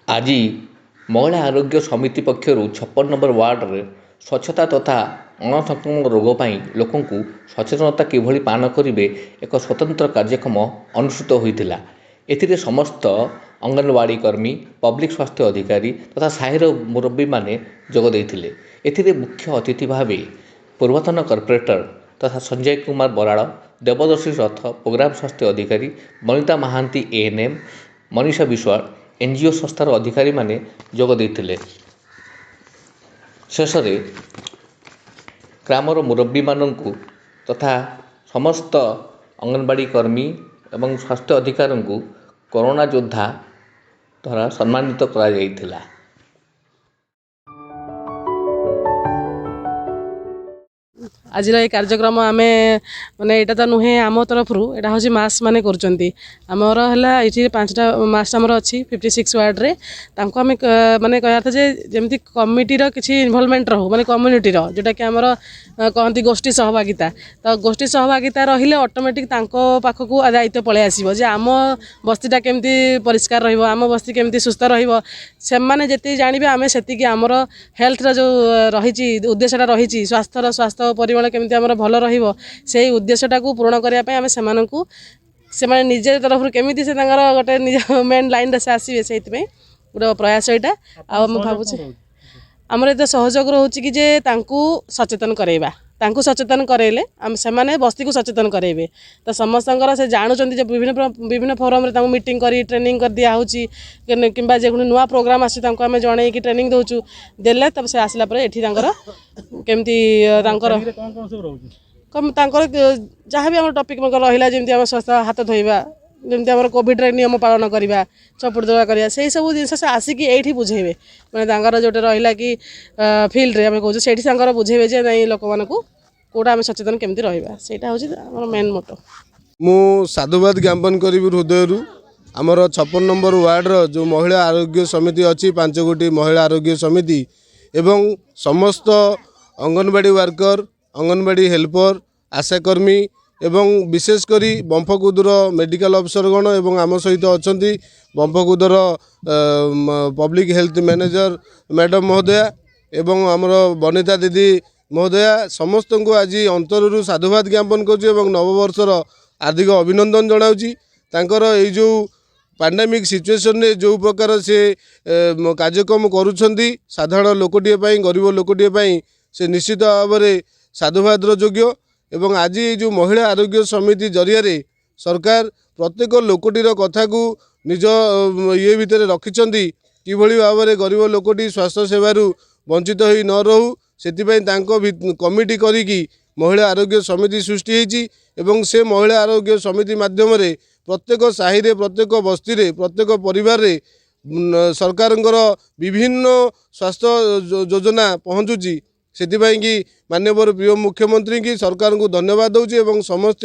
आज महिला आरोग्य समिति पक्षर 56 नंबर वार्ड रे स्वच्छता तथा अणसंक्रमण रोग पर लोक सचेतनता किभली पालन करेंगे एक स्वतंत्र कार्यक्रम अनुष्ठित होता। एथिरे समस्त अंगनवाड़ी कर्मी, पब्लिक स्वास्थ्य अधिकारी तथा साहिर मुरब्बी माने जोग देइथिले। एथिरे मुख्य अतिथि भावे पूर्वतन कॉर्पोरेटर तथा संजय कुमार बराड़, देवदर्शी रथ प्रोग्राम स्वास्थ्य अधिकारी, बनिता महांती एएनएम, मनीषा विश्वाल एनजीओ संस्थार अधिकारी माने जोग देइथिले। शेष में ग्रामर मुरब्बी मानू तथा समस्त अंगनवाड़ी कर्मी एवं स्वास्थ्य अधिकारी को कोरोना योद्धा द्वारा सम्मानित करा जाइथिला। आज ये कार्यक्रम आम माने यहाँ तो नुहे आम तरफ यहाँ हूँ मास मैंने करमर है ये 5टा मास आमर अच्छी 56 वार्ड रे तांको आम माने कह था जमी कमिटीर किसी इनवल्वमेंट रो माने कम्युनिटीर जोटा कि आमर कहती गोष्ठी सहभागिता। तो गोष्ठी सहभागिता रही ऑटोमेटिक पाखक दायित्व पलि आसो जे आम बस्तीटा केमती परिष्कार रम बस्ती केमती सुस्थ रही जी जानवे आम से आमर हेल्थर जो रही उद्देश्यटा रही स्वास्थ्य परिमाण केमती आमर भल रही उद्देश्यटा को पूरण करने से निजे तरफ केमी से गोटे निज मेन लाइन से आसवे से गोटे प्रयास यहाँ आ भावुँ आमर ये सहयोग रोचे कि जे सचेतन करवा सचेतन करेले से बस्ती को सचेतन करेंगे। तो समस्त से जानूँ विभिन्न फोरम रे मीटिंग करी ट्रेनिंग कर दिया कि नुआ प्रोग्राम आस जन कि ट्रेनिंग दौचु देले तब से आसला केमती जहाँ भी आम टॉपिक रहा जमी आम स्वस्थ हाथ धोइबा जमी आम कोविड रे नियम पालन करवा चपुड़ दौड़ा करवा से सब जिन से आसिक ये बुझेबे मैंने जो रहा कि फिल्ड रे कहूँ से बुझेबे जे नहीं लोक मान कौटा आम सचेतन केमती रहा से हूँ मेन मोटो। मु साधुवाद ज्ञापन करी हृदय आमर 56 नंबर वार्ड जो महिला आरोग्य समिति अच्छी 5 गोटी महिला आरोग्य समिति एवं समस्त अंगनवाड़ी वर्कर, अंगनवाड़ी हेल्पर, आशाकर्मी एवं विशेषकर बंफकुदर मेडिकल अफसरगण एवं आम सहित अच्छा बंफकुदर पब्लिक हेल्थ मैनेजर मैडम महोदया एवं आमर बनिता दीदी महोदया समस्त को आज अंतरु साधुवाद ज्ञापन कर नववर्षर हार्दिक अभिनंदन जनाऊँगी। तांकर ये जो पैंडेमिक सिचुएशन रे जो प्रकार से कार्यक्रम करुछंती साधारण लोकटीए गरीब लोकटीए से निश्चित भाव में साधुवादर योग्य एवं आज जो महिला आरोग्य समिति जरिया सरकार प्रत्येक लोकटीर कथा को निज ये भितर रखिंट किभली भाव में गरीब लोकटी स्वास्थ्य सेवार वंचित हो न रहू से कमिटी करी महिला आरोग्य समिति सृष्टि होती से महिला आरोग्य समिति माध्यम प्रत्येक साहि रे प्रत्येक बस्ती रे प्रत्येक परिवार रे सरकार विभिन्न स्वास्थ्य योजना पहुँचुची से कि माननीय प्रिय मुख्यमंत्री की सरकार को धन्यवाद दूची एवं समस्त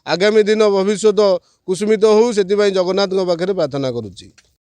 आगामी दिन भविष्य कुसुमित हो से जगन्नाथ पाखे प्रार्थना करुच्ची।